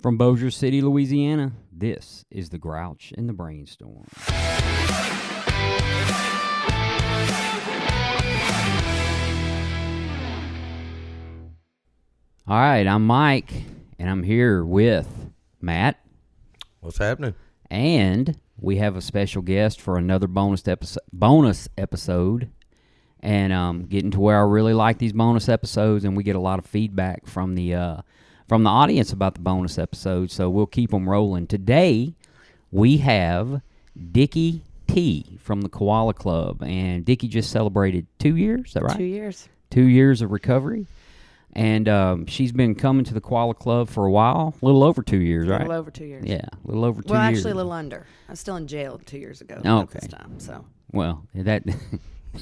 From Bossier City, Louisiana, this is the Grouch and the Brainstorm. All right, I'm Mike, and I'm here with Matt. What's happening? And we have a special guest for another bonus episode. And getting to where I really like these bonus episodes, and we get a lot of feedback from the audience about the bonus episodes, so we'll keep them rolling. Today, we have Dickie T from the Koala Club, and Dickie just celebrated 2 years, is that right? 2 years. 2 years of recovery, and she's been coming to the Koala Club for a while, a little over 2 years, right? A little over 2 years. Yeah, a little over 2 years. Well, actually, a little under. I was still in jail 2 years ago Okay. this time, so. Well, that...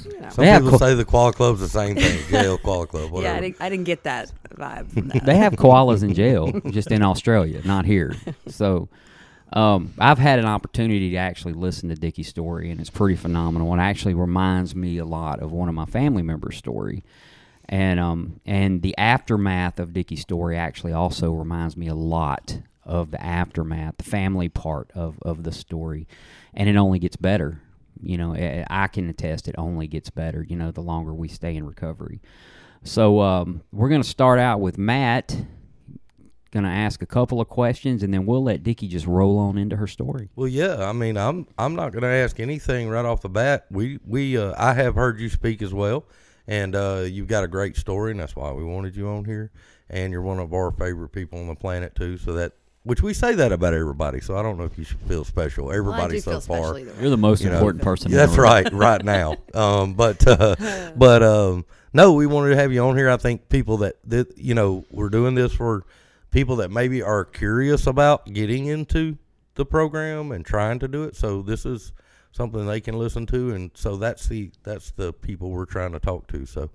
You know. Some people say the Koala Club's the same thing. Jail, Koala Club, whatever. Yeah, I didn't get that vibe from that. They have koalas in jail, just in Australia, not here. So I've had an opportunity to actually listen to Dickie's story, and it's pretty phenomenal. It actually reminds me a lot of one of my family members' story. And the aftermath of Dickie's story actually also reminds me a lot of the aftermath, the family part of the story. And it only gets better. You know, I can attest it only gets better, you know, the longer we stay in recovery. So we're going to start out with Matt, going to ask a couple of questions, and then we'll let Dickie just roll on into her story. Well, yeah, I mean, I'm not going to ask anything right off the bat. I have heard you speak as well, and you've got a great story, and that's why we wanted you on here. And you're one of our favorite people on the planet, too, so that... Which we say that about everybody, so I don't know if you should feel special. Everybody so far. You're the most important person. That's right now. But no, we wanted to have you on here. I think people that we're doing this for people that maybe are curious about getting into the program and trying to do it. So this is something they can listen to, and so that's the people we're trying to talk to. So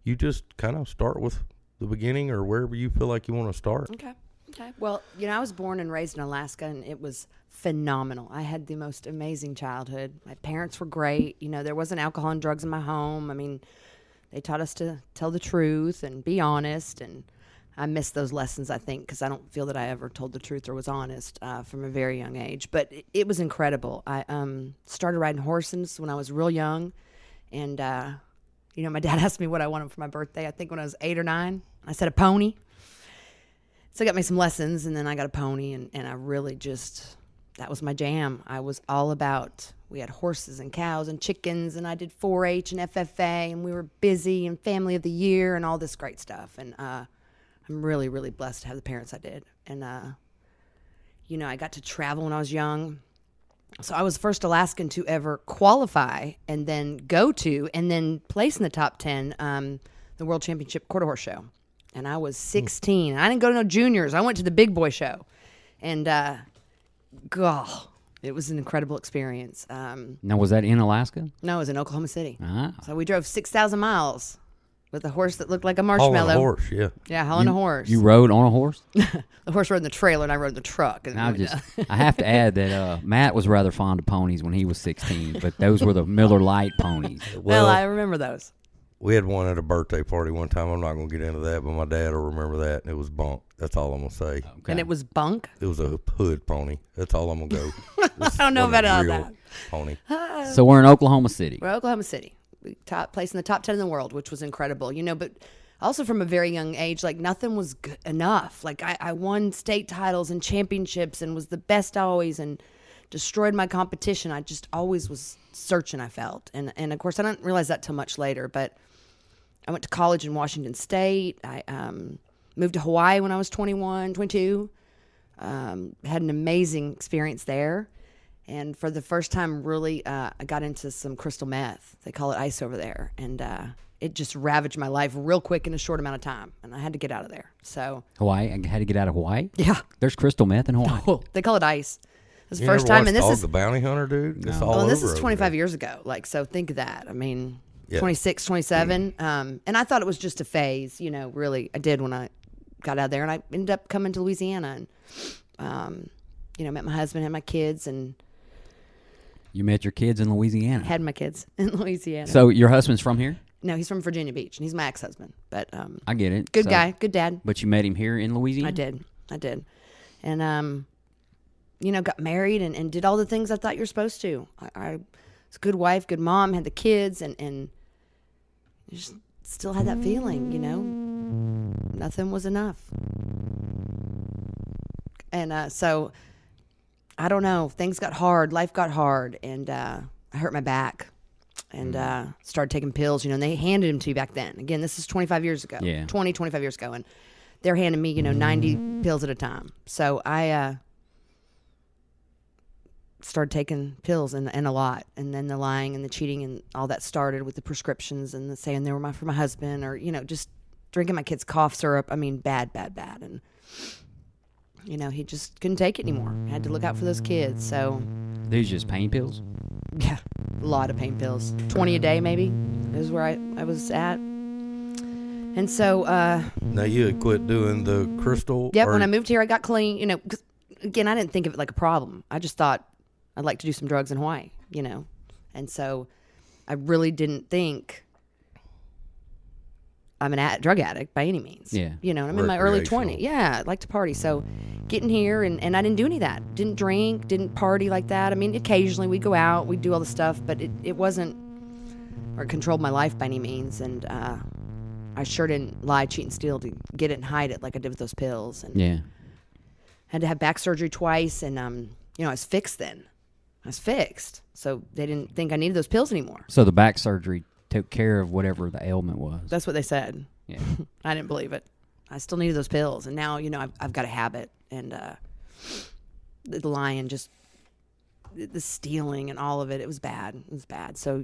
you just kind of start with the beginning or wherever you feel like you want to start. Okay. Well, I was born and raised in Alaska, and it was phenomenal. I had the most amazing childhood. My parents were great. There wasn't alcohol and drugs in my home. I mean, they taught us to tell the truth and be honest, and I missed those lessons, I think, because I don't feel that I ever told the truth or was honest from a very young age. But it was incredible. I started riding horses when I was real young, and, my dad asked me what I wanted for my birthday, I think when I was 8 or 9. I said a pony. So I got me some lessons, and then I got a pony, and I really that was my jam. I was all about, we had horses and cows and chickens, and I did 4-H and FFA, and we were busy, and family of the year, and all this great stuff. And I'm really, really blessed to have the parents I did. And, I got to travel when I was young. So I was the first Alaskan to ever qualify and then go to and then place in the top 10 the World Championship Quarter Horse Show. And I was 16. I didn't go to no juniors. I went to the big boy show. And, it was an incredible experience. Now, was that in Alaska? No, it was in Oklahoma City. Ah. So we drove 6,000 miles with a horse that looked like a marshmallow. Hauling a horse, yeah. Yeah, hauling a horse. You rode on a horse? The horse rode in the trailer, and I rode in the truck. And I have to add that Matt was rather fond of ponies when he was 16, but those were the Miller Lite ponies. Well, I remember those. We had one at a birthday party one time. I'm not going to get into that, but my dad will remember that. And it was bunk. That's all I'm going to say. Okay. And it was bunk? It was a hood pony. That's all I'm going to go. I don't know about all that. Pony. So we're in Oklahoma City. We're Oklahoma City. We placed in the top 10 in the world, which was incredible. But also from a very young age, like nothing was good enough. Like I won state titles and championships and was the best always and destroyed my competition. I just always was searching, I felt. And of course, I didn't realize that till much later, but I went to college in Washington State. I moved to Hawaii when I was 21, 22. Had an amazing experience there. And for the first time, really, I got into some crystal meth. They call it ice over there. And it just ravaged my life real quick in a short amount of time. And I had to get out of there. So Hawaii? I had to get out of Hawaii? Yeah. There's crystal meth in Hawaii? Oh, they call it ice. It was the You first never time. And watched this Dog is the Bounty Hunter, dude? No. It's all well, and this over is over 25 there. years ago. Like, so think of that. I mean, Yeah. 26, 27. And I thought it was just a phase, really. I did when I got out of there. And I ended up coming to Louisiana and, met my husband, had my kids, and You met your kids in Louisiana? had my kids in Louisiana. So your husband's from here? No, he's from Virginia Beach, and he's my ex-husband. But I get it. good So- guy, good dad. But you met him here in Louisiana? I did. and got married and did all the things I thought you're supposed to. I was a good wife, good mom, had the kids, and just still had that feeling, nothing was enough. And so I don't know, things got hard, life got hard, and I hurt my back and started taking pills, and they handed them to you back then. Again, this is 25 years ago. Yeah. 25 years ago. And they're handing me, 90 pills at a time. So I started taking pills and a lot. And then the lying and the cheating and all that started with the prescriptions and the saying they were for my husband, or, just drinking my kid's cough syrup. I mean, bad. And, he just couldn't take it anymore. Had to look out for those kids. So These just pain pills? yeah, a lot of pain pills. 20 a day maybe is where I was at. And so Now you had quit doing the crystal. yep, when I moved here I got clean, 'cause, again, I didn't think of it like a problem. I just thought I'd like to do some drugs in Hawaii, And so I really didn't think I'm a drug addict by any means. Yeah. And I'm in my early Recreational. 20s. Yeah, I like to party. So getting here and I didn't do any of that. Didn't drink, didn't party like that. I mean, occasionally we'd go out, we'd do all the stuff, but it wasn't, or it controlled my life by any means. And I sure didn't lie, cheat, and steal to get it and hide it like I did with those pills. And Yeah. had to have back surgery twice. And, I was fixed then. I was fixed. So they didn't think I needed those pills anymore. So the back surgery took care of whatever the ailment was. That's what they said. Yeah. I didn't believe it. I still needed those pills. And now, I've got a habit. And the lying, just the stealing and all of it, it was bad. It was bad. So,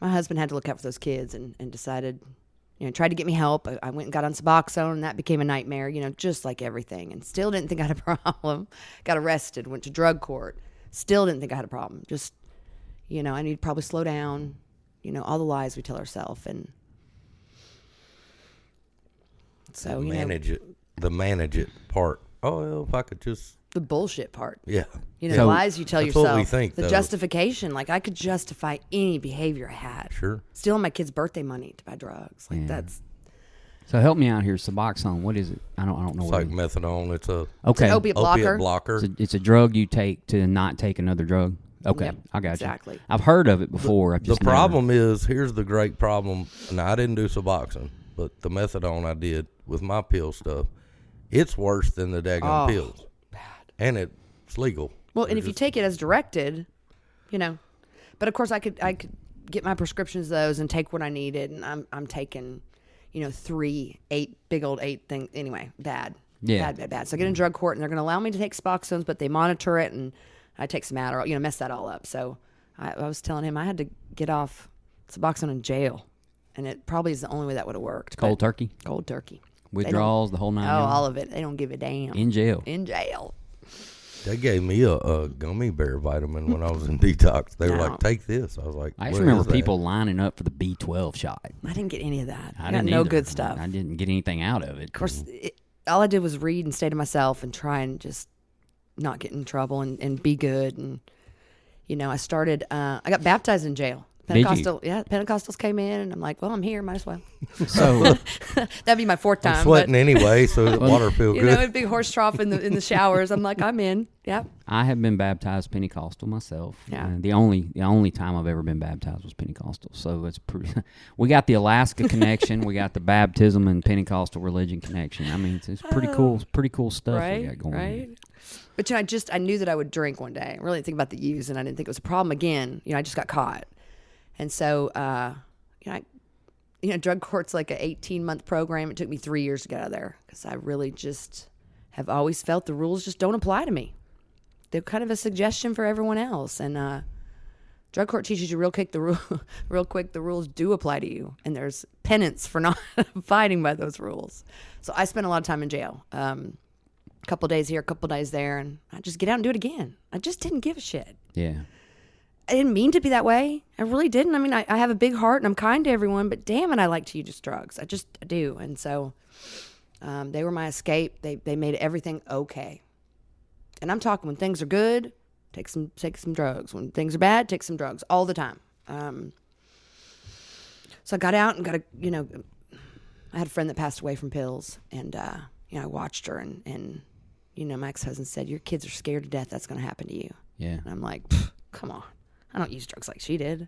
my husband had to look out for those kids and decided, tried to get me help. I went and got on Suboxone, and that became a nightmare, just like everything. And still didn't think I had a problem. Got arrested, went to drug court. Still didn't think I had a problem. Just, I need to probably slow down. All the lies we tell ourselves. And so, manage it part. Oh, well, if I could just. the bullshit part. Yeah. The So lies you tell that's yourself. what we think, the though. justification. Like, I could justify any behavior I had. Sure. Stealing my kid's birthday money to buy drugs. Like, Yeah. that's So help me out here. Suboxone, what is it? I don't know It's what like it is. methadone. It's a Okay. an opiate blocker. opiate blocker. It's a drug you take to not take another drug. Okay, Yep, I got exactly. you. I've heard of it before. I've The just never- problem is, here's the great problem. Now, I didn't do Suboxone, but the methadone I did with my pill stuff, it's worse than the daggone pills. Bad. And it's legal. Well, and They're if you just- take it as directed, but of course I could get my prescriptions of those and take what I needed, and I'm taking, 8 big old 8 things anyway. Bad. Yeah. Bad. So I get in drug court and they're going to allow me to take Suboxones, but they monitor it and I take some Adderall, mess that all up. So I was telling him I had to get off Suboxone in jail, and it probably is the only way that would have worked. Cold but- turkey, Cold turkey. withdrawals, the whole nine. Oh, yards. all of it. They don't give a damn. In jail. In jail. They gave me a gummy bear vitamin when I was in detox. They were No. like, take this. I was like, I what actually remember is that? people lining up for the B12 shot. I didn't get any of that. I got didn't no either. good stuff. I didn't get anything out of it. Of course, all I did was read and stay to myself and try and just not get in trouble and be good. And, I started, I got baptized in jail. Did you? Pentecostals came in, and I'm like, well, I'm here, might as well. So That'd be my 4th time. I'm sweating but, anyway, so the water feel good. a big horse trough in the showers. I'm like, I'm in. Yep. I have been baptized Pentecostal myself. Yeah. The only time I've ever been baptized was Pentecostal. So it's pretty. We got the Alaska connection. We got the baptism and Pentecostal religion connection. I mean, it's pretty cool. It's pretty cool stuff we got going on. But I knew that I would drink one day. I really didn't think about the use, and I didn't think it was a problem again. I just got caught, and so drug court's like an 18-month program. It took me 3 years to get out of there because I really just have always felt the rules just don't apply to me. They're kind of a suggestion for everyone else, and drug court teaches you real quick the rules do apply to you, and there's penance for not abiding by those rules. So I spent a lot of time in jail. A couple days here, a couple days there, and I just get out and do it again. I just didn't give a shit. Yeah. I didn't mean to be that way. I really didn't. I mean, I have a big heart and I'm kind to everyone, but damn it, I like to use drugs. I do. And so they were my escape. They made everything okay. And I'm talking when things are good, take some drugs. When things are bad, take some drugs all the time. So I got out and I had a friend that passed away from pills, and I watched her and my ex-husband said, your kids are scared to death that's going to happen to you. Yeah. And I'm like, come on. I don't use drugs like she did.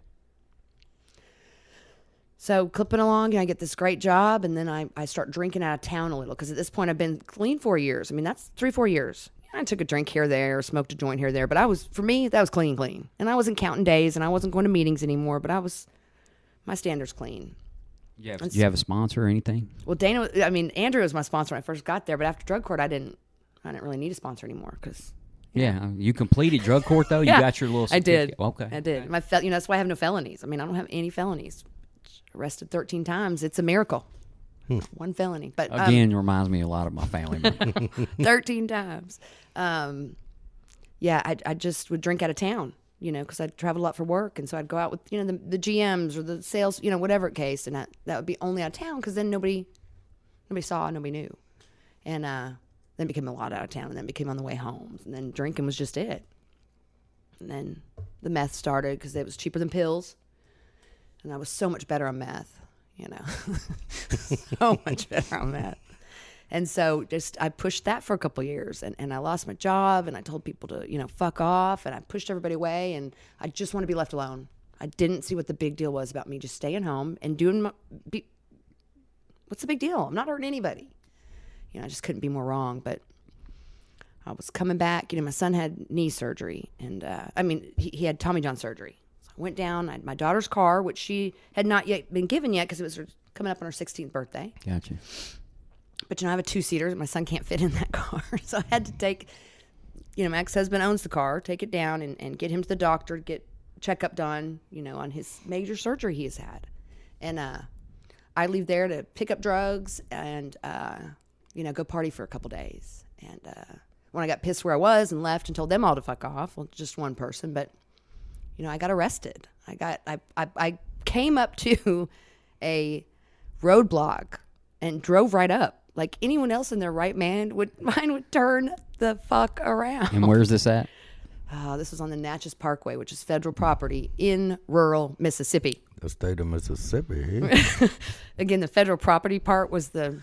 So clipping along, I get this great job, and then I start drinking out of town a little, because at this point I've been clean 4 years. I mean, that's 3-4 years. I took a drink here or there, smoked a joint here or there, but for me, that was clean. And I wasn't counting days, and I wasn't going to meetings anymore, but my standards clean. Yeah. Did you have a sponsor or anything? Well, Andrew was my sponsor when I first got there, but after drug court, I didn't really need a sponsor anymore, because... Yeah, you completed drug court though. Yeah, you got your little certificate. I did. Okay, I did. That's why I have no felonies. I mean, I don't have any felonies. Arrested 13 times. It's a miracle. One felony, but again, reminds me a lot of my family members. 13 times. Yeah, I just would drink out of town, because I'd travel a lot for work, and so I'd go out with the GMs or the sales, whatever case, and that would be only out of town, because then nobody saw, nobody knew, and then became a lot out of town, and then became on the way home, and then drinking was just it. And then the meth started, because it was cheaper than pills, and I was so much better on meth, so much better on meth. And so I pushed that for a couple of years, and I lost my job, and I told people to fuck off, and I pushed everybody away, and I just want to be left alone. I didn't see what the big deal was about me just staying home and doing what's the big deal? I'm not hurting anybody. I just couldn't be more wrong. But I was coming back. My son had knee surgery, and he had Tommy John surgery. So I went down. I had my daughter's car, which she had not yet been given yet, because it was coming up on her 16th birthday. Gotcha. But I have a 2-seater. My son can't fit in that car, so I had to take. My ex-husband owns the car. Take it down and get him to the doctor, get checkup done. On his major surgery he has had, and I leave there to pick up drugs and. Go party for a couple days. And when I got pissed where I was and left and told them all to fuck off, well, just one person, but, I got arrested. I came up to a roadblock and drove right up. Like anyone else in their right mind would turn the fuck around. And where's this at? This was on the Natchez Parkway, which is federal property in rural Mississippi. The state of Mississippi. Again, the federal property part was the...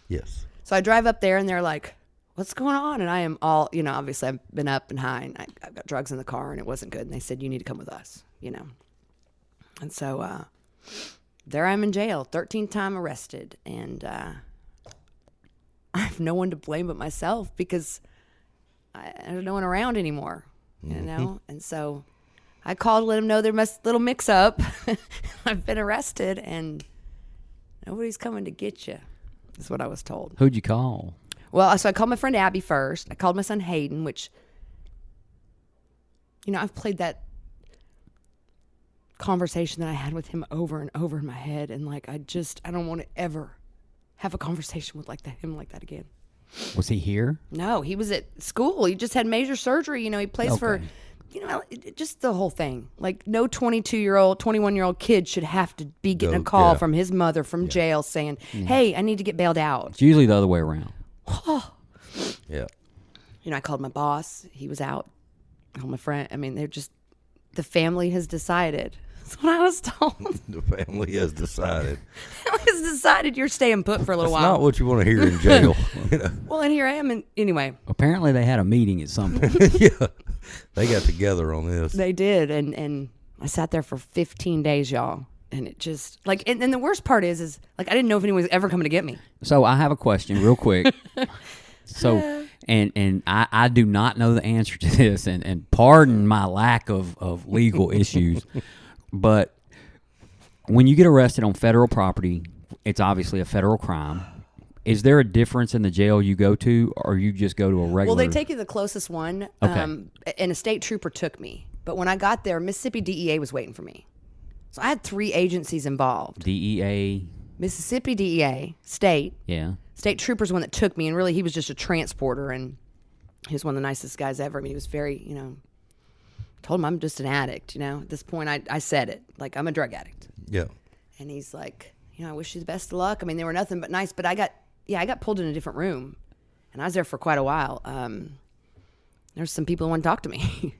Yes. So I drive up there, and they're like, what's going on? And I am all, obviously I've been up and high, and I've got drugs in the car, and it wasn't good. And they said, you need to come with us, And so there I'm in jail, 13th time arrested. And I have no one to blame but myself, because there's no one around anymore, And so I called to let them know there must little mix up. I've been arrested, and nobody's coming to get you. Is what I was told. Who'd you call? Well, so I called my friend Abby first. I called my son Hayden, which, I've played that conversation that I had with him over and over in my head, and I don't want to ever have a conversation with him like that again. Was he here? No, he was at school. He just had major surgery. He plays for, just the whole thing. No 22-year-old, 21-year-old kid should have to be getting a call from his mother from jail saying, hey, I need to get bailed out. It's usually the other way around. Yeah. I called my boss. He was out. I called my friend. I mean, the family has decided. That's what I was told. The family has decided. You're staying put for a little That's while. not what you want to hear in jail. Well, and here I am. And anyway. Apparently they had a meeting at some point. Yeah. They got together on this. They did. And I sat there for 15 days, y'all. And it just, and the worst part is I didn't know if anyone was ever coming to get me. So I have a question real quick. So, and I do not know the answer to this, and pardon my lack of legal issues, but when you get arrested on federal property, it's obviously a federal crime. Is there a difference in the jail you go to, or you just go to a regular? Well, they take you to the closest one, Okay. And a state trooper took me. But when I got there, Mississippi DEA was waiting for me. So I had 3 agencies involved. DEA? Mississippi DEA, state. Yeah. State trooper's the one that took me, and really he was just a transporter, and he was one of the nicest guys ever. I mean, he was very, told him I'm just an addict, At this point, I said it. I'm a drug addict. Yeah. And he's like, I wish you the best of luck. I mean, they were nothing but nice, but I got pulled in a different room, and I was there for quite a while. There's some people who want to talk to me,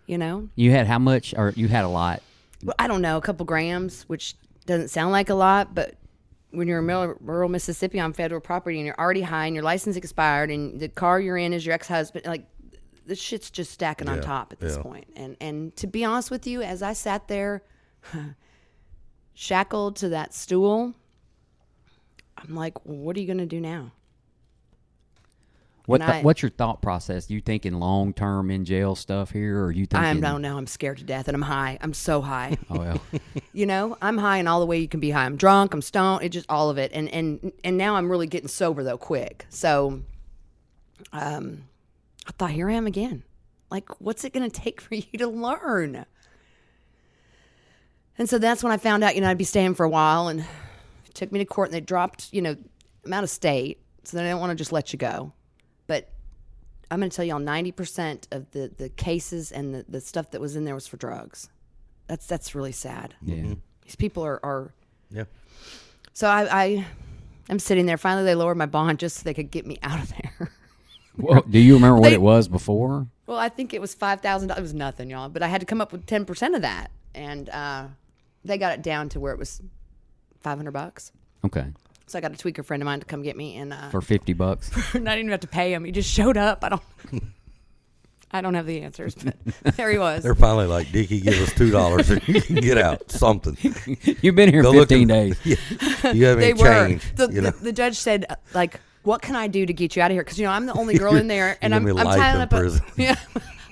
You had how much, or you had a lot? Well, I don't know, a couple grams, which doesn't sound like a lot, but when you're in rural Mississippi on federal property and you're already high and your license expired and the car you're in is your ex-husband, like this shit's just stacking on top at this point. And to be honest with you, as I sat there shackled to that stool, I'm like, well, what are you going to do now? What's your thought process? You thinking long term in jail stuff here, or you thinking? I don't know. I'm scared to death, and I'm high. I'm so high. Oh well. You know, I'm high in all the way you can be high. I'm drunk. I'm stoned. It just all of it. And now I'm really getting sober though, quick. So, I thought, here I am again. Like, what's it going to take for you to learn? And so that's when I found out, I'd be staying for a while, and it took me to court, and they dropped, I'm out of state, so they don't want to just let you go. But I'm going to tell y'all 90% of the cases and the stuff that was in there was for drugs. That's really sad. Yeah. These people are Yeah. So I'm sitting there. Finally, they lowered my bond just so they could get me out of there. Well, do you remember what it was before? Well, I think it was $5,000. It was nothing, y'all. But I had to come up with 10% of that. And they got it down to where it was $500. Okay. So I got a tweaker friend of mine to come get me, and For $50. I didn't even have to pay him. He just showed up. I don't have the answers, but there he was. They're finally like, Dickie, give us $2 and you can get out. Something. You've been here 15 days. Yeah, you haven't They changed. were. The judge said, like, what can I do to get you out of here? Because I'm the only girl in there, and You're I'm gonna be life tying in up prison.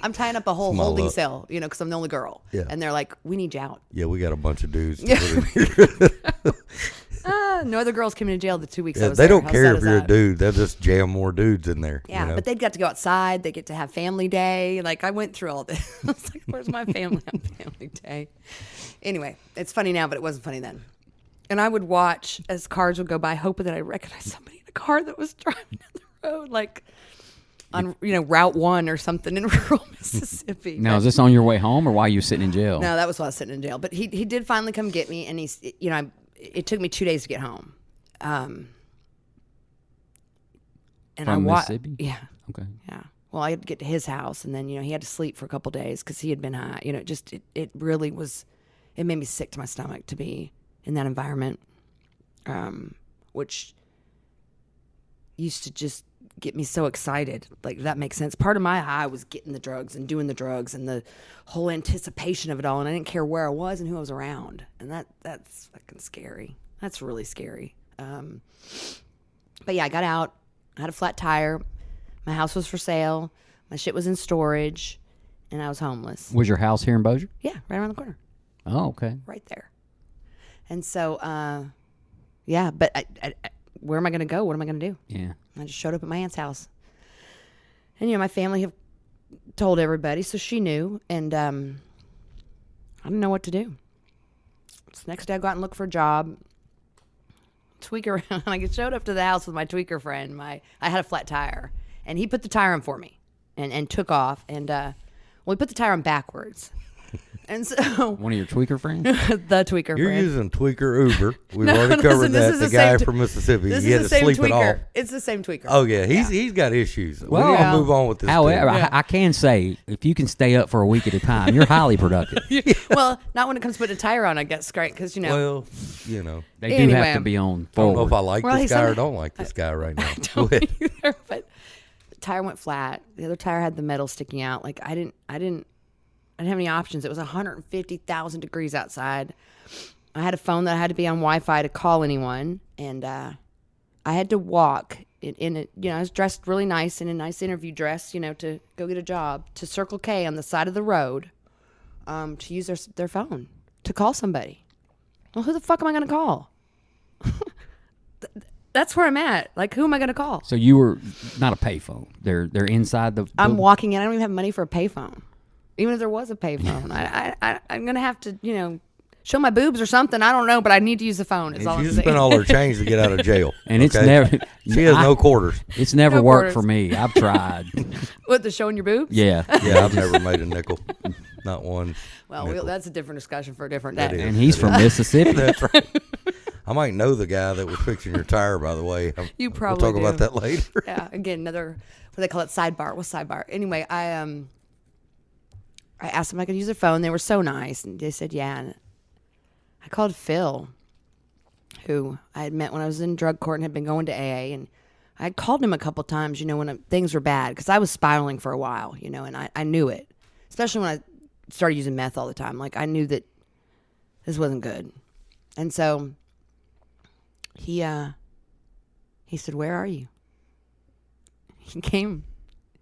I'm tying up a whole Small holding up. cell, because I'm the only girl. Yeah. And they're like, we need you out. Yeah, we got a bunch of dudes. To Yeah. put in here. No other girls came into jail the 2 weeks I Yeah, was they there. don't How care sad if is you're a that? dude. They'll just jam more dudes in there. Yeah, but they'd got to go outside. They get to have family day. Like, I went through all this. I was like, where's my family on family day? Anyway, it's funny now, but it wasn't funny then. And I would watch as cars would go by, hoping that I recognized somebody in a car that was driving down the road, like on, Route 1 or something in rural Mississippi. Now, is this on your way home or while you were sitting in jail? No, that was while I was sitting in jail. But he did finally come get me, and it took me 2 days to get home. And From Mississippi? Yeah. Okay. Yeah. Well, I had to get to his house, and then, he had to sleep for a couple days because he had been high. It really was, it made me sick to my stomach to be in that environment, which used to just get me so excited. Like, that makes sense. Part of my high was getting the drugs and doing the drugs and the whole anticipation of it all, and I didn't care where I was and who I was around. And that's fucking scary. That's really scary. But yeah, I got out. I had a flat tire. My house was for sale. My shit was in storage, and I was homeless. Was your house here in Bossier? Yeah, right around the corner, Oh, okay. right there. And so, yeah, but I where am I going to go? What am I going to do? Yeah. I just showed up at my aunt's house, and my family have told everybody, so she knew, and I didn't know what to do. So next day, I go out and look for a job. Tweaker, I showed up to the house with my tweaker friend. I had a flat tire, and he put the tire on for me, and took off, and we put the tire on backwards, and so One of your tweaker friends? the tweaker You're friend. using tweaker Uber. We've No, already listen, covered this that. is The the guy same from Mississippi, This he had is to the same sleep it off. tweaker. It's the same tweaker. Oh yeah, he's got issues. Well, We're yeah. gonna move on with this. However, too. I can say, if you can stay up for a week at a time, you're highly productive. Well, not when it comes to putting a tire on, I guess, great, because well, They do Anyway. have to be on I don't know forward. if I like Well, this he's guy or on- don't like this guy right now. I Go don't ahead. either, but the tire went flat. The other tire had the metal sticking out. Like, I didn't have any options. It was 150,000 degrees outside. I had a phone that I had to be on Wi-Fi to call anyone, and I had to walk in it. I was dressed really nice in a nice interview dress, to go get a job, to Circle K on the side of the road, to use their phone to call somebody. Well, who the fuck am I going to call? That's where I'm at. Like, who am I going to call? So you were not a payphone. They're inside the. I'm walking in. I don't even have money for a payphone. Even if there was a payphone, I'm going to have to, show my boobs or something. I don't know, but I need to use the phone. Is all She I'm saying. spent all her change to get out of jail, And it's okay? never. She has no quarters. It's never No worked quarters. for me. I've tried. What, the showing your boobs? Yeah. Yeah, I've never made a nickel, not one. Well, nickel. that's a different discussion for a different That day. is. And he's from Mississippi. That's right. I might know the guy that was fixing your tire, by the way. You We'll probably talk about do. that later. Yeah, again, another, what do they call it, sidebar. What's sidebar? Anyway, I asked them if I could use their phone. They were so nice, and they said, yeah. And I called Phil, who I had met when I was in drug court and had been going to AA. And I had called him a couple times, when things were bad, because I was spiraling for a while, and I knew it, especially when I started using meth all the time. Like, I knew that this wasn't good. And so he said, "Where are you?" He came.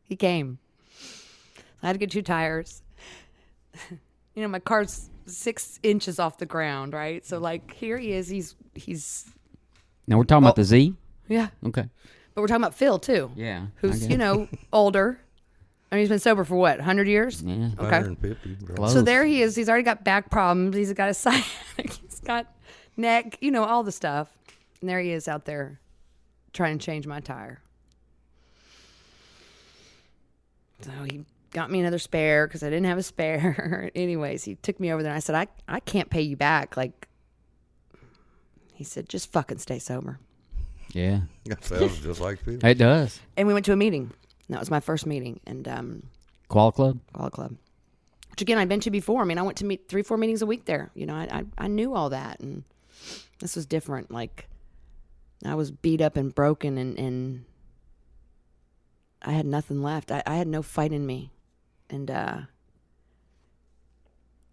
I had to get 2 tires. My car's 6 inches off the ground, right? So, like, here he is. He's. Now we're talking about the Z? Yeah. Okay. But we're talking about Phil, too. Yeah. Who's, older. I mean, he's been sober for what, 100 years? Yeah. Okay. 150. Close. So there he is. He's already got back problems. He's got a sciatic. He's got neck, all the stuff. And there he is out there trying to change my tire. So he got me another spare because I didn't have a spare. Anyways, he took me over there and I said, I can't pay you back. Like, he said, just fucking stay sober. Yeah. That sounds just like Phil. It does. And we went to a meeting. That was my first meeting. And Qual Club? Qual Club. Which, again, I'd been to before. I mean, I went to meet 3-4 meetings a week there. I knew all that. And this was different. Like, I was beat up and broken and I had nothing left. I had no fight in me. And I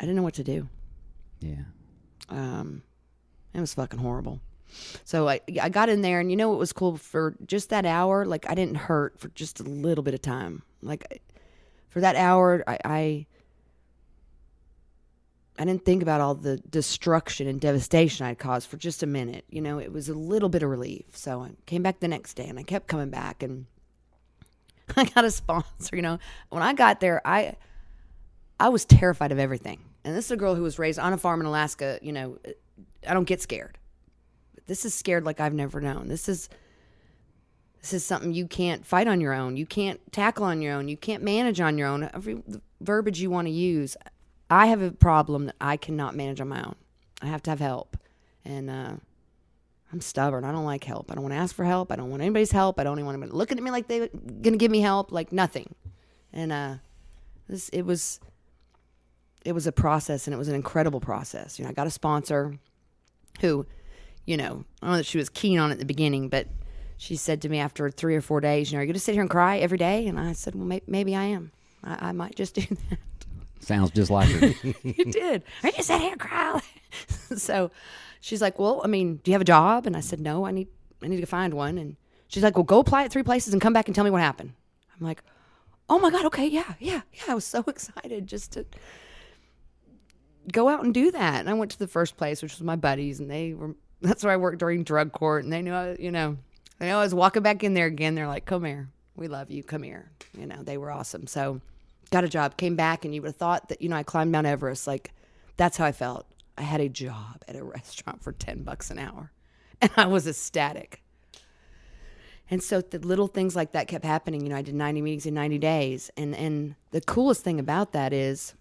didn't know what to do. Yeah. It was fucking horrible. So I got in there, and it was cool for just that hour. Like, I didn't hurt for just a little bit of time. Like, for that hour, I didn't think about all the destruction and devastation I'd caused for just a minute. It was a little bit of relief. So I came back the next day, and I kept coming back, and I got a sponsor. When I got there, I was terrified of everything. And this is a girl who was raised on a farm in Alaska. I don't get scared. But this is scared like I've never known. This is something you can't fight on your own. You can't tackle on your own. You can't manage on your own. Every verbiage you want to use. I have a problem that I cannot manage on my own. I have to have help. And I'm stubborn. I don't like help. I don't want to ask for help. I don't want anybody's help. I don't even want anybody looking at me like they're going to give me help. Like, nothing. And it was a process, and it was an incredible process. I got a sponsor who, I don't know that she was keen on it at the beginning, but she said to me after 3 or 4 days, are you going to sit here and cry every day? And I said, well, maybe I am. I might just do that. Sounds just like her. You did. Are you going to sit here and cry? So she's like, well, I mean, do you have a job? And I said, no, I need to find one. And she's like, well, go apply at 3 places and come back and tell me what happened. I'm like, oh my God, okay, yeah. I was so excited just to go out and do that. And I went to the first place, which was my buddies, and that's where I worked during drug court. And they knew, they knew I was walking back in there again. They're like, come here. We love you. Come here. They were awesome. So got a job, came back, and you would have thought that, I climbed Mount Everest. Like, that's how I felt. I had a job at a restaurant for $10 an hour, and I was ecstatic. And so the little things like that kept happening. I did 90 meetings in 90 days. And the coolest thing about that is,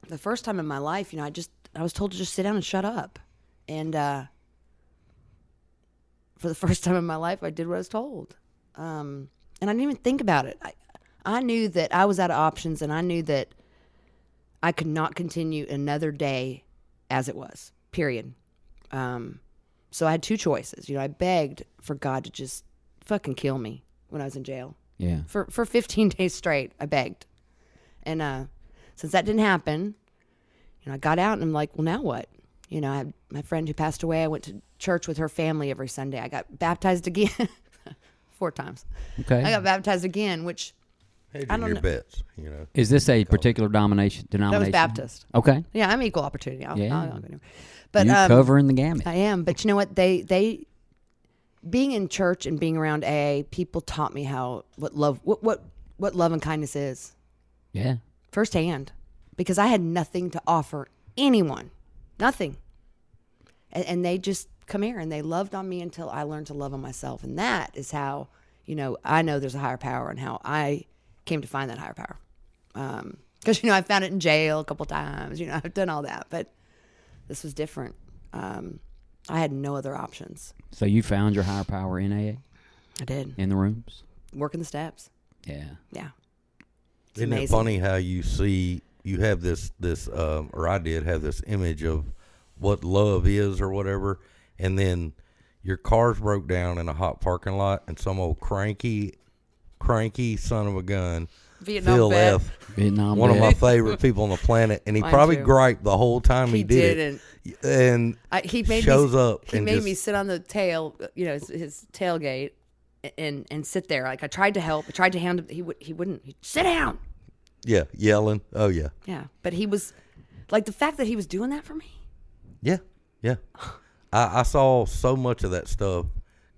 the first time in my life, I was told to just sit down and shut up. And for the first time in my life, I did what I was told. And I didn't even think about it. I knew that I was out of options, and I knew that I could not continue another day as it was, period. So I had 2 choices. I begged for God to just fucking kill me when I was in jail. Yeah. For 15 days straight, I begged. And since that didn't happen, I got out, and I'm like, well, now what? I had my friend who passed away. I went to church with her family every Sunday. I got baptized again 4 times. Okay. I got baptized again, which Hedging I don't your know. bets, Is this a particular denomination? That was Baptist. Okay. Yeah, I'm equal opportunity. I'll go anywhere. But You're covering the gamut. I am. But you know what? They being in church and being around AA, people taught me what love and kindness is. Yeah. Firsthand. Because I had nothing to offer anyone. Nothing. And they just come here, and they loved on me until I learned to love on myself. And that is how, I know there's a higher power, and how I came to find that higher power. Because, I found it in jail a couple times. I've done all that. But this was different. I had no other options. So you found your higher power in AA? I did. In the rooms? Working the steps. Yeah. Yeah. Isn't it funny how you have this or I did have this image of what love is or whatever, and then your car's broke down in a hot parking lot, and some old cranky son of a gun, Vietnam Phil vet. F., Vietnam one of vet. my favorite people on the planet, and he Mine probably too. griped the whole time he did didn't. it. And He made shows me, up He and made just, me sit on the tail, his tailgate, and sit there. Like I tried to help. I tried to hand him. He wouldn't. He'd sit down. yeah, yelling. Oh yeah, Yeah, but he was like the fact that he was doing that for me. yeah. I saw so much of that stuff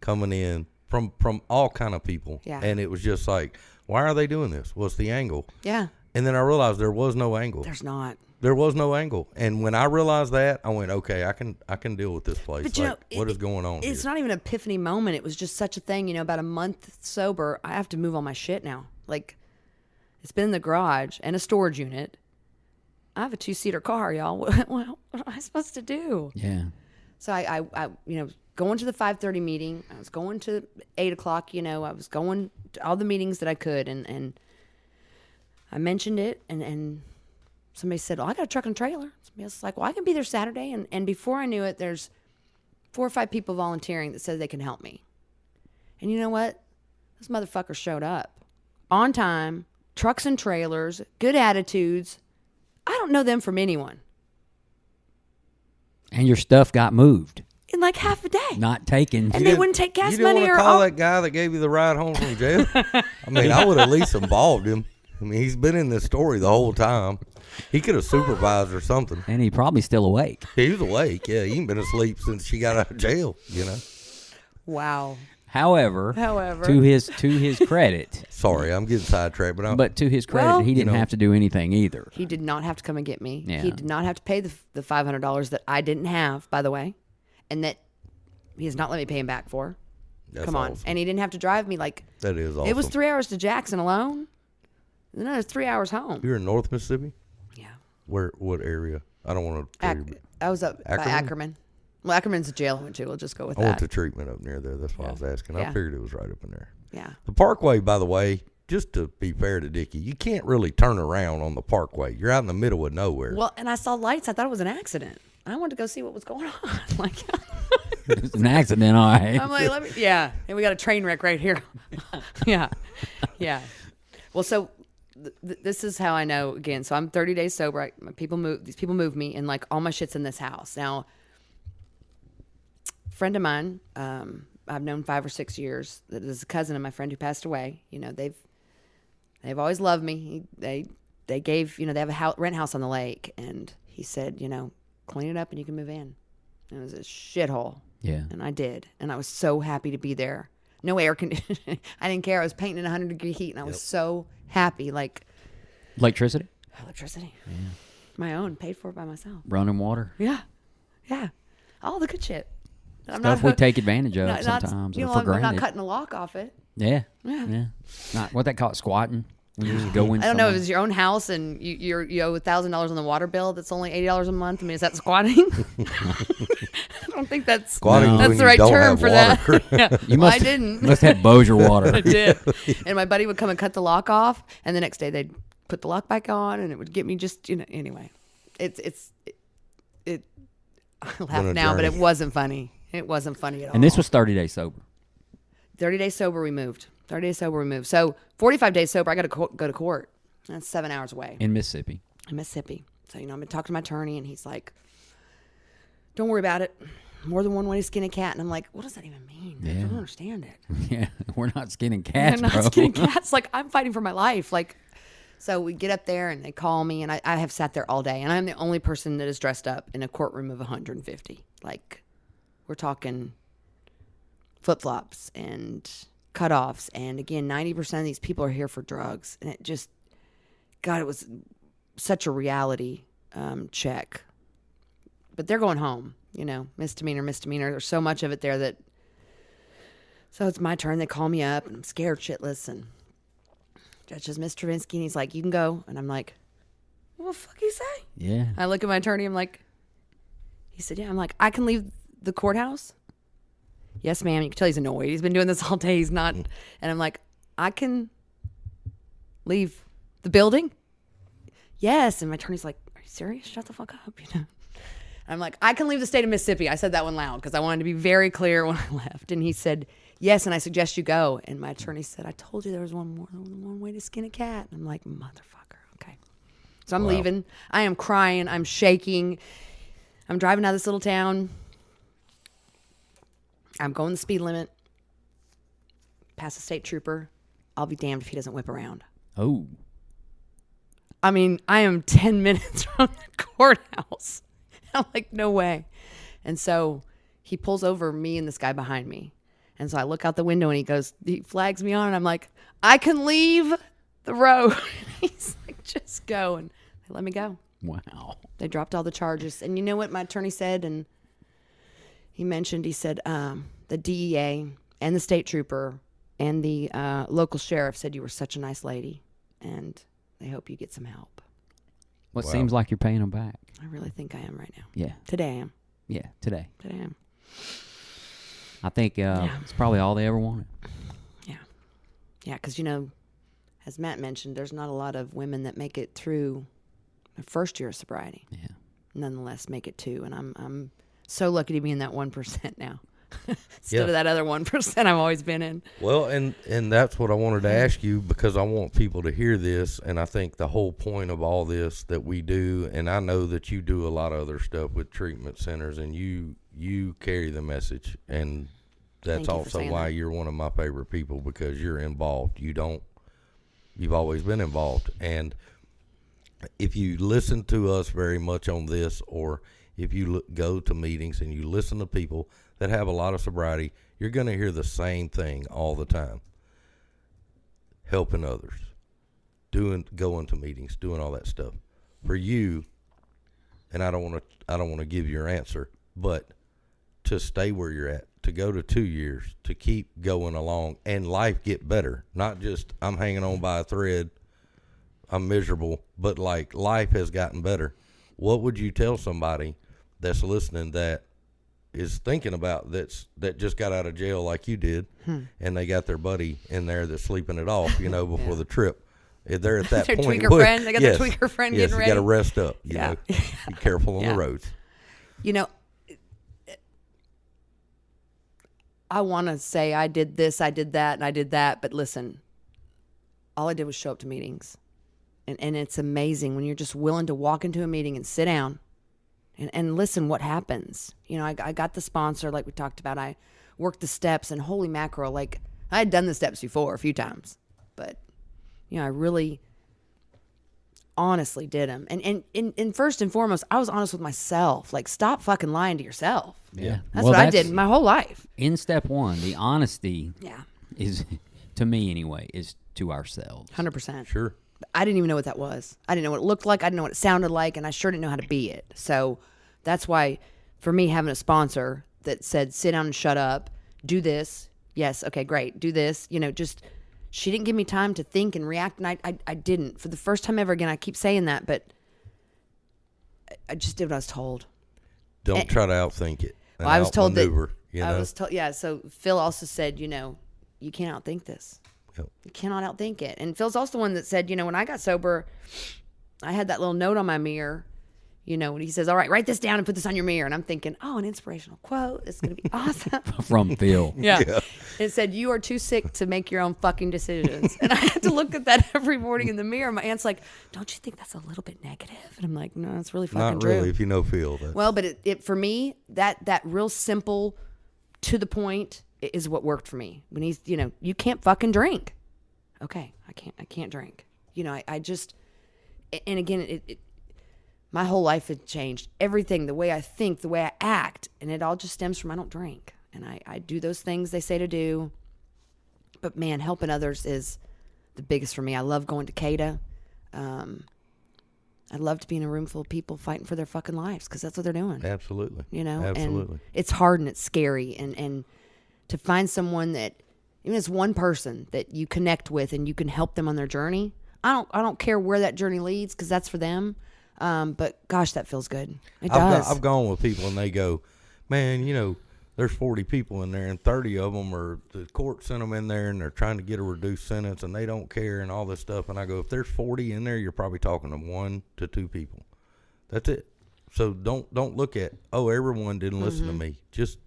coming in from all kind of people, Yeah. and it was just like, why are they doing this? What's the angle? Yeah, And then I realized there was no angle. there's not. There was no angle, and when I realized that, I went, okay, I can deal with this place. But Like, what is going on It's here? not even an epiphany moment. It was just such a thing. About a month sober, I have to move all my shit now. Like, it's been in the garage and a storage unit. I have a 2-seater car, y'all. What am I supposed to do? Yeah. So I going to the 5:30 meeting. I was going to 8 o'clock. I was going to all the meetings that I could, and I mentioned it, and somebody said, "Well, I got a truck and trailer." Somebody else was like, "Well, I can be there Saturday," and before I knew it, there's 4 or 5 people volunteering that said they can help me. And you know what? Those motherfuckers showed up on time, trucks and trailers, good attitudes. I don't know them from anyone. And your stuff got moved, In like half a day. not taken. And they wouldn't take gas You didn't money want or to call all. that guy that gave you the ride home from jail? I mean, I would at least involved him. I mean, he's been in this story the whole time. He could have supervised or something. And he probably still awake. He was awake. Yeah, he ain't been asleep since she got out of jail. Wow. However, to his credit, Sorry, I'm getting sidetracked, but to his credit, Well, he didn't have to do anything either. He did not have to come and get me. Yeah. He did not have to pay the $500 that I didn't have, by the way, and that he has not let me pay him back for. that's Come on. awesome. And he didn't have to drive me like That is awesome. it was 3 hours to Jackson alone. And then there's 3 hours home. You're in North Mississippi? Yeah. What area? I don't want to. I was up by Ackerman? Ackerman. Well, Ackerman's a jail I went to. We'll just go with I went that. to treatment up near there. That's why I was asking. I Yeah. figured it was right up in there. Yeah. The Parkway, by the way, just to be fair to Dickie, you can't really turn around on the Parkway. You're out in the middle of nowhere. Well, and I saw lights. I thought it was an accident. I wanted to go see what was going on. Like, It's an accident, all right. I'm like, yeah. And we got a train wreck right here. Yeah. Yeah. Well, so this is how I know again. So I'm 30 days sober. These people move me, and like all my shit's in this house. Now, a friend of mine, I've known 5 or 6 years, that is a cousin of my friend who passed away. They've always loved me. They gave, they have a rent house on the lake, and he said, clean it up and you can move in. And it was a shithole. Yeah. And I did. And I was so happy to be there. No air conditioning. I didn't care. I was painting in 100-degree heat, and I was so happy. Like Electricity, electricity. Yeah. My own, paid for by myself. running water, Yeah. Yeah. All the good shit. stuff we take advantage of sometimes or for I'm granted. not cutting the lock off it. Yeah. Yeah. Not what they call it, squatting. When you just go in. I don't know if it's your own house and you owe $1,000 on the water bill that's only $80 a month. I mean, is that squatting? I don't think that's Squatting that's when the you right don't term have for water. that. Yeah. You Well, must I didn't. must have Bossier water. I did. And my buddy would come and cut the lock off, and the next day they'd put the lock back on, and it would get me just anyway. It I laugh a now, but it journey. wasn't funny. It wasn't funny at all. And this was 30 days sober. 30 days sober, we moved. 30 days sober, we moved. So 45 days sober, I got to go to court. That's 7 hours away In Mississippi. in Mississippi. So, I've been talking to my attorney, and he's like, don't worry about it. More than one way to skin a cat. And I'm like, what does that even mean? I don't understand it. Yeah, we're not skinning cats, I'm not bro. skinning cats. Like, I'm fighting for my life. Like, so we get up there, and they call me, and I have sat there all day. And I'm the only person that is dressed up in a courtroom of 150. Like, we're talking flip-flops and cutoffs. And again, 90% of these people are here for drugs. And it just, God, it was such a reality check. But they're going home, misdemeanor. There's so much of it there that. So it's my turn. They call me up, and I'm scared shitless. And Judge says, Mr. Travinsky, and he's like, you can go. And I'm like, what the fuck you say? Yeah. I look at my attorney. I'm like, he said, yeah. I'm like, I can leave the courthouse? Yes, ma'am. You can tell he's annoyed. He's been doing this all day. He's not. And I'm like, I can leave the building? Yes. And my attorney's like, are you serious? Shut the fuck up. I'm like, I can leave the state of Mississippi. I said that one loud because I wanted to be very clear when I left. And he said, yes, and I suggest you go. And my attorney said, I told you there was one way to skin a cat. And I'm like, motherfucker. Okay. So I'm leaving. I am crying. I'm shaking. I'm driving out of this little town. I'm going the speed limit. Past a state trooper. I'll be damned if he doesn't whip around. Oh. I mean, I am 10 minutes from the courthouse. I'm like, no way. And so he pulls over me and this guy behind me. And so I look out the window and he flags me on. And I'm like, I can leave the road. He's like, just go. And they let me go. Wow. They dropped all the charges. And you know what my attorney said? And he said, the DEA and the state trooper and the local sheriff said you were such a nice lady. And they hope you get some help. What seems like you're paying them back. I really think I am right now. Yeah. Today I am. Yeah, today. Today I am. I think it's probably all they ever wanted. Yeah. Yeah, because, you know, as Matt mentioned, there's not a lot of women that make it through the first year of sobriety. Yeah. Nonetheless, make it too. And I'm so lucky to be in that 1% now. Instead of that other 1% I've always been in. Well, and that's what I wanted to ask you, because I want people to hear this, and I think the whole point of all this that we do, and I know that you do a lot of other stuff with treatment centers, and you carry the message, and that's also why you're one of my favorite people, because you're involved. You've always been involved, and if you listen to us very much on this, or if you go to meetings and you listen to people that have a lot of sobriety, you're going to hear the same thing all the time. Helping others, going to meetings, doing all that stuff. For you, and I don't want to give your answer, but to stay where you're at, to go to 2 years, to keep going along, and life get better. Not just I'm hanging on by a thread, I'm miserable, but like life has gotten better. What would you tell somebody that's listening that is thinking about that just got out of jail like you did, and they got their buddy in there that's sleeping it off, before the trip? They're at that their point. Tweaker friend. They got their tweaker friend getting ready. You got to rest up. You know, be careful on the roads. You know, I want to say I did this, I did that, and I did that, but listen, all I did was show up to meetings, and it's amazing when you're just willing to walk into a meeting and sit down. And listen what happens. You know, I got the sponsor, like we talked about. I worked the steps, and holy mackerel, like I had done the steps before a few times. But, I really honestly did them. And first and foremost, I was honest with myself. Like, stop fucking lying to yourself. Yeah. That's what I did my whole life. In step one, the honesty Yeah. is, to me anyway, is to ourselves. 100%. Sure. I didn't even know what that was. I didn't know what it looked like. I didn't know what it sounded like, and I sure didn't know how to be it. So that's why, for me, having a sponsor that said, sit down and shut up, do this. Yes, okay, great. Do this. She didn't give me time to think and react, and I didn't. For the first time ever again, I keep saying that, but I just did what I was told. Don't try to outthink it. Well, I was told that. I was told, yeah. So Phil also said, you can't outthink this. Yep. You cannot outthink it. And Phil's also the one that said, when I got sober, I had that little note on my mirror, when he says, all right, write this down and put this on your mirror. And I'm thinking, oh, an inspirational quote. It's going to be awesome. From Phil. Yeah. It said, you are too sick to make your own fucking decisions. And I had to look at that every morning in the mirror. My aunt's like, don't you think that's a little bit negative? And I'm like, no, it's really fucking true. Not really, if you know Phil. Well, but it for me, that real simple, to the point is what worked for me. When he's, you can't fucking drink. Okay, I can't drink. I just, and again, my whole life had changed. Everything, the way I think, the way I act, and it all just stems from I don't drink. And I do those things they say to do. But man, helping others is the biggest for me. I love going to CADA. I'd love to be in a room full of people fighting for their fucking lives, because that's what they're doing. Absolutely. And it's hard and it's scary. And to find someone that, even as one person that you connect with and you can help them on their journey. I don't care where that journey leads, because that's for them. But gosh, that feels good. It does. I've gone with people and they go, man, there's 40 people in there and 30 of them are, the court sent them in there and they're trying to get a reduced sentence and they don't care and all this stuff. And I go, if there's 40 in there, you're probably talking to 1 to 2 people. That's it. So don't look at, oh, everyone didn't listen to me. Just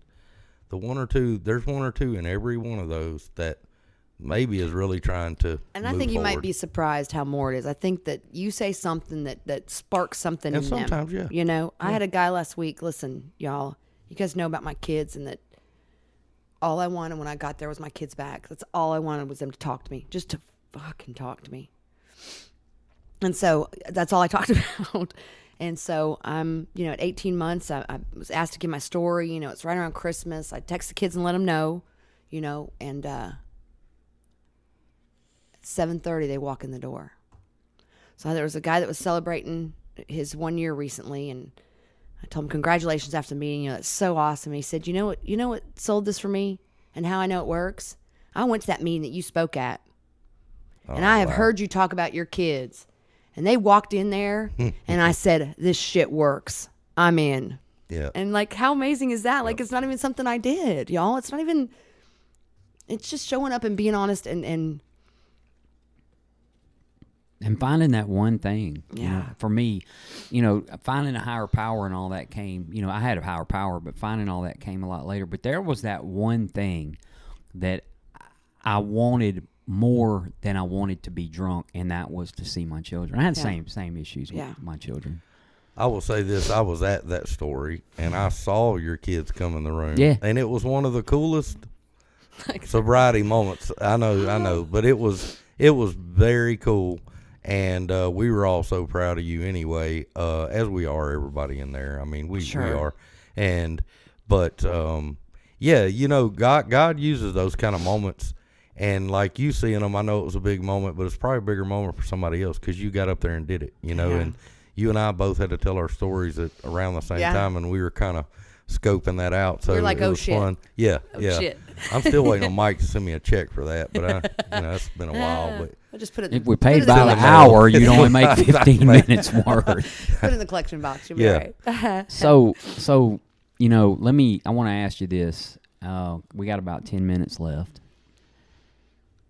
the one or two. There's one or two in every one of those that maybe is really trying to. And I think you might be surprised how more it is. I think that you say something that sparks something And in sometimes, them. yeah. You know, I had a guy last week. Listen, y'all, you guys know about my kids, and that all I wanted when I got there was my kids back. That's all I wanted was them to talk to me, just to fucking talk to me. And so that's all I talked about. And so I'm, you know, at 18 months, I was asked to give my story. You know, it's right around Christmas. I text the kids and let them know, you know, and at 7:30 they walk in the door. So there was a guy that was celebrating his 1 year recently, and I told him congratulations after the meeting. You know, that's so awesome. And he said, you know what sold this for me and how I know it works? I went to that meeting that you spoke at, and I have heard you talk about your kids. And they walked in there, and I said, this shit works. I'm in. Yeah. And, like, how amazing is that? Like, it's not even something I did, y'all. It's not even, it's just showing up and being honest and finding that one thing. Yeah. You know, for me, you know, finding a higher power and all that came, you know, I had a higher power, but finding all that came a lot later. But there was that one thing that I wanted more than I wanted to be drunk, and that was to see my children. I had the same issues with my children. I will say this: I was at that story, and I saw your kids come in the room. Yeah, and it was one of the coolest sobriety moments. I know, but it was very cool, and we were all so proud of you anyway, as we are everybody in there. I mean, we are, but yeah, you know, God uses those kind of moments. And like you seeing them, I know it was a big moment, but it's probably a bigger moment for somebody else because you got up there and did it, you know. And you and I both had to tell our stories at around the same time, and we were kind of scoping that out. So you're like, it was fun. Yeah, shit. I'm still waiting on Mike to send me a check for that, but it's been a while. But I just put it. If we paid by the hour, you'd only make 15 minutes worth. Put it in the collection box. You'll be right. So you know, I want to ask you this. We got about 10 minutes left.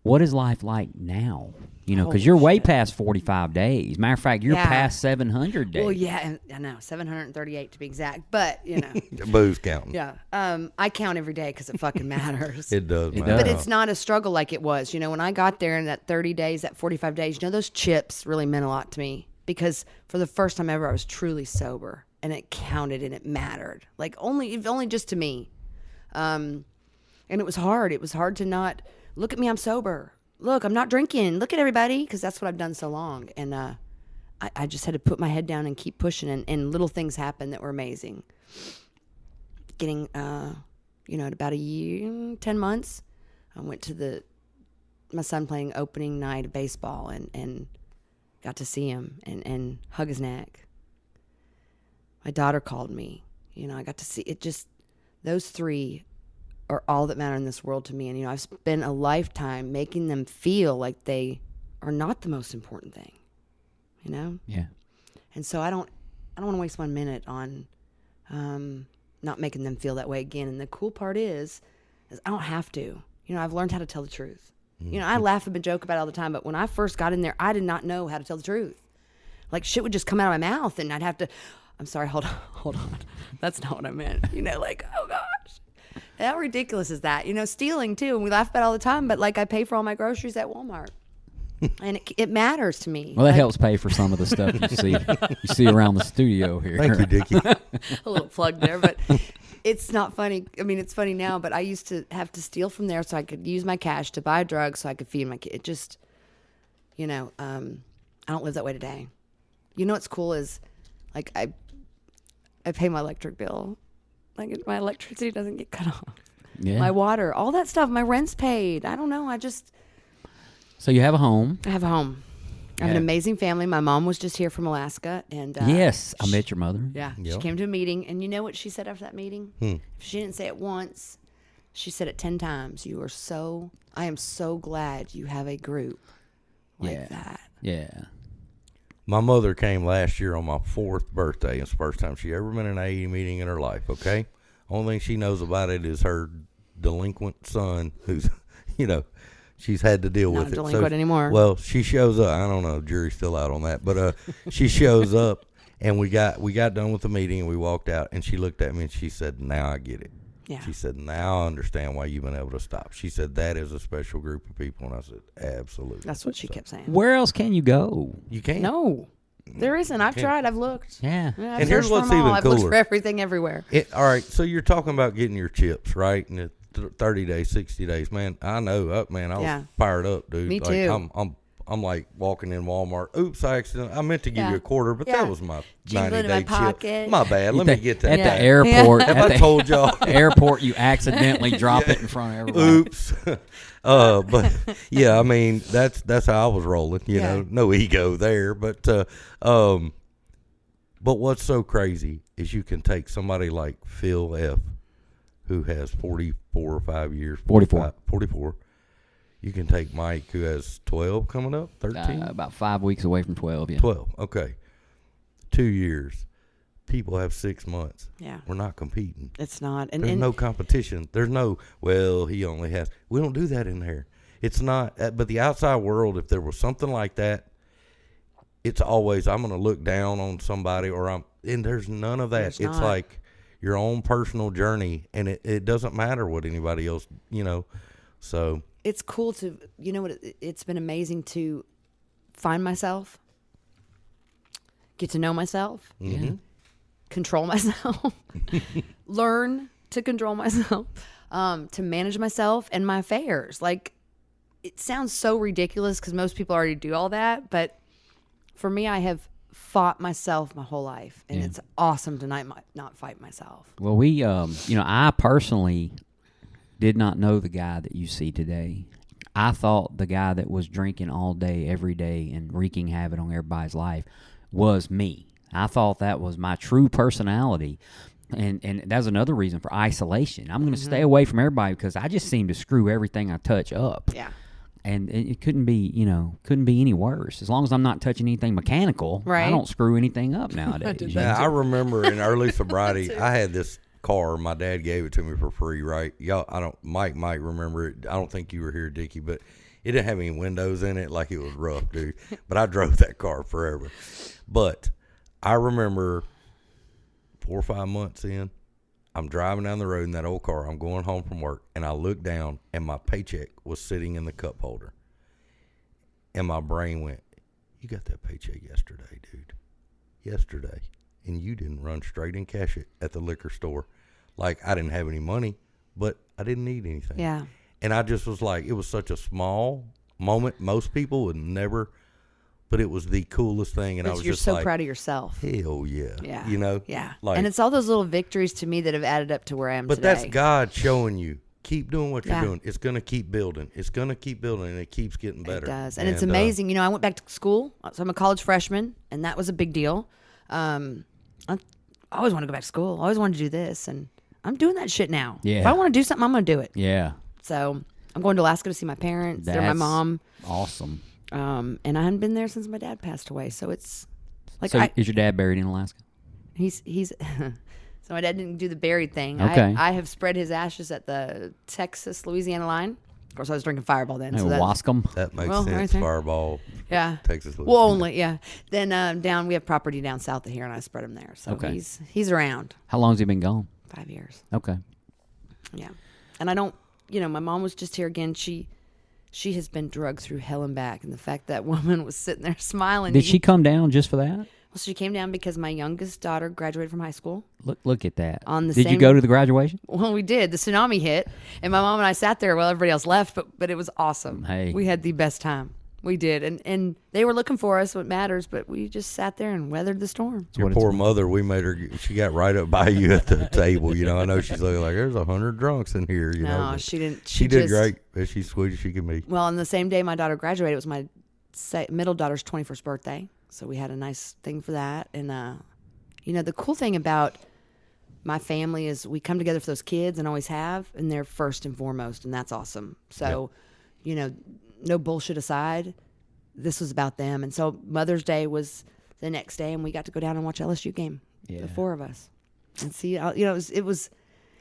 What is life like now? You know, because you're way past 45 days. Matter of fact, you're past 700 days. Well, yeah, I know, 738 to be exact. But, you know. Booze counting. Yeah. I count every day because it fucking matters. It does matter. But it's not a struggle like it was. You know, when I got there in that 30 days, that 45 days, you know, those chips really meant a lot to me. Because for the first time ever, I was truly sober. And it counted and it mattered. Like, only just to me. And it was hard. It was hard to not... Look at me, I'm sober. Look, I'm not drinking. Look at everybody, because that's what I've done so long. And I just had to put my head down and keep pushing, and little things happened that were amazing. Getting, you know, at about a year, 10 months, I went to my son playing opening night of baseball and got to see him and hug his neck. My daughter called me. You know, I got to see it. Just those three are all that matter in this world to me. And, you know, I've spent a lifetime making them feel like they are not the most important thing, you know? Yeah. And so I don't want to waste 1 minute on not making them feel that way again. And the cool part is I don't have to. You know, I've learned how to tell the truth. Mm-hmm. You know, I laugh and joke about it all the time, but when I first got in there, I did not know how to tell the truth. Like, shit would just come out of my mouth, and I'd have to, I'm sorry, hold on. That's not what I meant. You know, like, oh, gosh. How ridiculous is that? You know, stealing too, and we laugh about it all the time, but like I pay for all my groceries at Walmart. And it matters to me. Well, that helps pay for some of the stuff you see around the studio here. Thank you, Dickie. A little plug there, but it's not funny. I mean, it's funny now, but I used to have to steal from there so I could use my cash to buy drugs so I could feed my kid. It just, you know, I don't live that way today. You know what's cool is, like, I pay my electric bill. Like, my electricity doesn't get cut off. Yeah. My water, all that stuff. My rent's paid. I don't know. So you have a home. I have a home. I have an amazing family. My mom was just here from Alaska. And yes, I met your mother. Yeah. Yep. She came to a meeting. And you know what she said after that meeting? If she didn't say it once, she said it 10 times. I am so glad you have a group like that. Yeah. My mother came last year on my 4th birthday. It's the first time she ever been in an AA meeting in her life, okay? Only thing she knows about it is her delinquent son who's, you know, she's had to deal with it. Not delinquent anymore. Well, she shows up. I don't know. Jury's still out on that. But she shows up, And we got done with the meeting and we walked out, and she looked at me and she said, "Now I get it." Yeah. She said, "Now I understand why you've been able to stop." She said, "That is a special group of people." And I said, "Absolutely." That's what she kept saying. Where else can you go? You can't. No, there isn't. I've tried. I've looked. Yeah. I've And here's searched what's for 'em all. even I've looked cooler. for everything everywhere. All right, so you're talking about getting your chips, right? And 30 days, 60 days. Man, I know. Man, I was fired up, dude. Me like, too. I'm like walking in Walmart. Oops, I meant to give you a quarter, but that was my Jingling 90-day in my chip. pocket. My bad. Let me get that. At back. the airport. Have At I told y'all? the airport, you accidentally drop it in front of everyone. Oops. But yeah, I mean that's how I was rolling. You know, no ego there. But what's so crazy is you can take somebody like Phil F, who has 44 or 5 years. 44. You can take Mike, who has 12 coming up, 13? About 5 weeks away from 12, yeah. 12, okay. 2 years. People have 6 months. Yeah. We're not competing. It's not. There's no competition. There's no, well, he only has. We don't do that in there. It's not. But the outside world, if there was something like that, it's always, I'm going to look down on somebody, and there's none of that. It's like your own personal journey, and it doesn't matter what anybody else, so. It's cool to, it's been amazing to find myself, get to know myself, control myself, learn to control myself, to manage myself and my affairs. Like, it sounds so ridiculous because most people already do all that, but for me, I have fought myself my whole life, and it's awesome to not fight myself. Well, we, I personally did not know the guy that you see today. I thought the guy that was drinking all day, every day, and wreaking havoc on everybody's life was me. I thought that was my true personality. And that's another reason for isolation. I'm going to stay away from everybody because I just seem to screw everything I touch up. Yeah. And it couldn't be any worse. As long as I'm not touching anything mechanical, right. I don't screw anything up nowadays. I remember in early sobriety, I had this car. My dad gave it to me for free, right? Mike might remember it. I don't think you were here, Dickie, but it didn't have any windows in it. Like, it was rough, dude. But I drove that car forever. But I remember 4 or 5 months in, I'm driving down the road in that old car. I'm going home from work, and I look down, and my paycheck was sitting in the cup holder. And my brain went, "You got that paycheck yesterday, dude. Yesterday. And you didn't run straight and cash it at the liquor store." Like, I didn't have any money, but I didn't need anything. Yeah. And I just was like, it was such a small moment. Most people would never, but it was the coolest thing. And I was you're just so like, proud of yourself. hell yeah. Yeah. Yeah. And it's all those little victories to me that have added up to where I am but today. that's God showing you, keep doing what you're doing. It's going to keep building. It's going to keep building, and it keeps getting better. It does. And it's amazing. I went back to school. So I'm a college freshman, and that was a big deal. I always wanted to go back to school. I always wanted to do this, and I'm doing that shit now. Yeah. If I want to do something, I'm going to do it. Yeah. So I'm going to Alaska to see my parents. They're my mom. Awesome. And I hadn't been there since my dad passed away. So it's like, so is your dad buried in Alaska? He's so my dad didn't do the buried thing. Okay. I have spread his ashes at the Texas-Louisiana line. Of course, I was drinking Fireball then. Hey, So Wascom. That makes Well, sense. right there. Fireball, yeah. Texas. Well, only, yeah. Then we have property down south of here, and I spread him there. So Okay. he's around. How long has he been gone? 5 years. Okay. Yeah. And I don't, my mom was just here again. She has been drugged through hell and back. And the fact that woman was sitting there smiling. Did she come down just for that? Well, she came down because my youngest daughter graduated from high school. Look at that. Did you go to the graduation? Well, we did. The tsunami hit, and my mom and I sat there while everybody else left, but it was awesome. Hey. We had the best time. We did. And they were looking for us, what matters, but we just sat there and weathered the storm. Your poor mother, we made her, she got right up by you at the table. I know she's looking like, there's 100 drunks in here. No, she didn't. She did great. She's sweet as she can be. Well, on the same day my daughter graduated, it was my middle daughter's 21st birthday. So we had a nice thing for that. And, the cool thing about my family is we come together for those kids and always have, and they're first and foremost, and that's awesome. So, no bullshit aside, this was about them. And so Mother's Day was the next day, and we got to go down and watch LSU game, the four of us, and see, it was,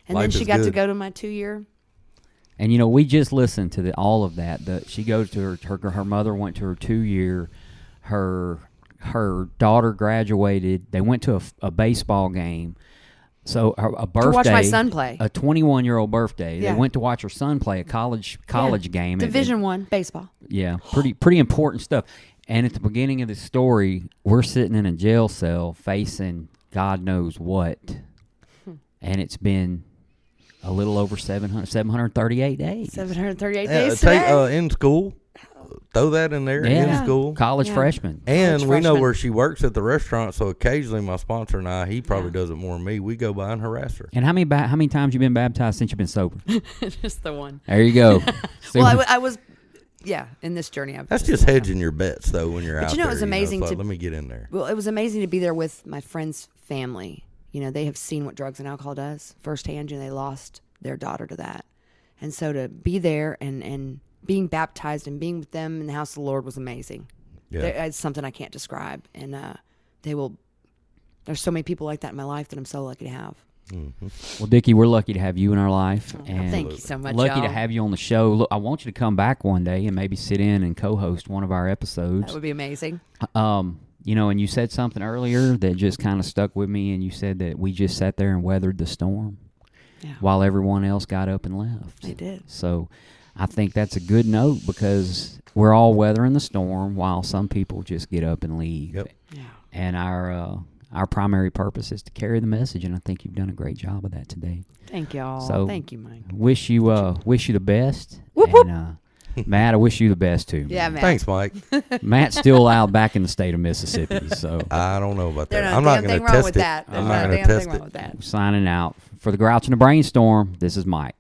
and Life then she got good. to go to my 2-year. And we just listened to all of that. She goes to her mother went to her 2-year. Her her daughter graduated. They went to a baseball game. So a birthday. To watch my son play. A 21-year-old birthday. Yeah. They went to watch her son play a college game. Division I baseball. Yeah, pretty important stuff. And at the beginning of the story, we're sitting in a jail cell facing God knows what. And it's been a little over 738 days. 738 days today. In school. Throw that in there in school. College freshman. And we know where she works at the restaurant, so occasionally my sponsor and I, he probably does it more than me, we go by and harass her. And how many times you been baptized since you've been sober? Just the one. There you go. Well, I was, in this journey. That's just hedging your bets, though, when you're out there. But it was amazing let me get in there. Well, it was amazing to be there with my friend's family. You know, they have seen what drugs and alcohol does firsthand, and they lost their daughter to that. And so to be there and being baptized and being with them in the house of the Lord was amazing. Yeah. It's something I can't describe. And there's so many people like that in my life that I'm so lucky to have. Mm-hmm. Well, Dickie, we're lucky to have you in our life. And thank you so much, lucky y'all. to have you on the show. Look, I want you to come back one day and maybe sit in and co-host one of our episodes. That would be amazing. And you said something earlier that just kind of stuck with me, and you said that we just sat there and weathered the storm while everyone else got up and left. They did. So I think that's a good note, because we're all weathering the storm while some people just get up and leave. Yep. Yeah. And our primary purpose is to carry the message, and I think you've done a great job of that today. Thank you all. So thank you, Mike. Wish you the best. Whoop, whoop. And, Matt, I wish you the best too. Yeah, Matt. Thanks, Mike. Matt's still allowed back in the state of Mississippi, so I don't know about that. There's I'm not going to test it. There's I'm not not a going damn to test thing wrong it. with that. signing out for the Grouch and the Brainstorm. This is Mike.